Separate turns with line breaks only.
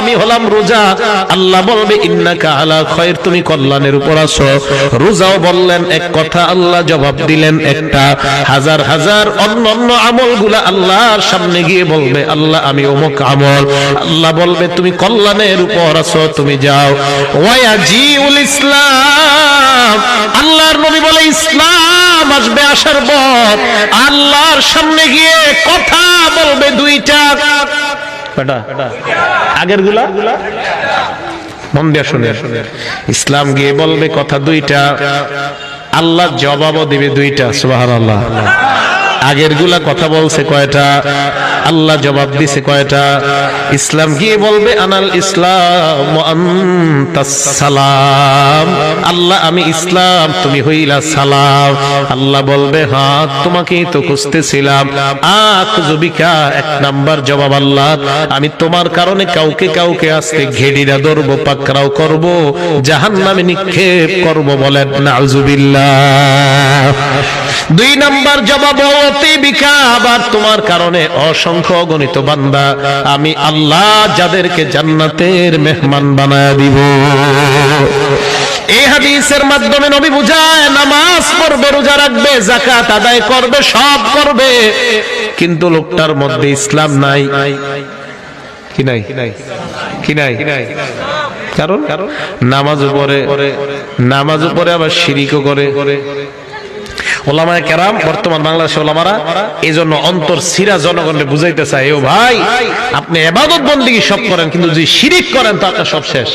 আমি হলাম রোজা। আল্লাহ বলবে ইন্নাকা আলা খায়র, তুমি কল্যাণের উপর আছো। রোজাও বললেন এক কথা, আল্লাহ জবাব দিলেন একটা। হাজার হাজার অন্যান্য আমলগুলা আল্লাহর সামনে গিয়ে বলবে আল্লাহ আমি অমুক আমল। আল্লাহ বলবে তুমি কল্যাণের উপর আছো, তুমি যাও। ওয়াজিউল ইসলাম, আল্লাহর নবী বলে ইসলাম আসবে, আসার পর আল্লাহর সামনে গিয়ে কথা বলবে দুইটা। আগের গুলা মন দিয়ে শুনে, ইসলাম গিয়ে বলবে কথা দুইটা, আল্লাহ জবাবও দিবে দুইটা। সুবহানাল্লাহ। আগের গুলা কথা বলছে কয়টা, আল্লাহ জবাব দিছে কয়টা। ইসলাম গিয়ে বলবে আনাল ইসলাম ওয়া আনতাস সালাম, আল্লাহ আমি ইসলাম, তুমি হইলা সালাম। আল্লাহ বলবে হ্যাঁ তোমাকেই তো খুঁজতেছিলাম। আখযুবিকা, এক নাম্বার জবাব আল্লাহ, আমি তোমার কারণে কাউকে কাউকে আজকে ঘেডিরা ধরবো, পাকড়াও করব, জাহান্নামে নিক্ষেপ করব। বলেন নাউযুবিল্লাহ। দুই নাম্বার জবাব বিকা, আবার তোমার কারণে অসংখ্য গণিত বান্দা আমি আল্লাহ যাদেরকে জান্নাতের মেহমান বানায় দিব। এই হাদিসের মাধ্যমে নবী বুঝায় নামাজ পড়বে, রোজা রাখবে, যাকাত আদায় করবে, সব করবে, কিন্তু লোকটার মধ্যে ইসলাম নাই। কি নাই? কি নাই? কারণ নামাজও পড়ে, নামাজও পড়ে আবার শিরিকও করে। ওলামায়ে কেরাম, বর্তমান বাংলাদেশের ওলামারা এজন্য অন্তর সিরা জনগণকে বুঝাইতে চায়, ও ভাই আপনি ইবাদত বন্দেগী সব করেন, কিন্তু যদি শিরিক করেন তো আপনার সব শেষ।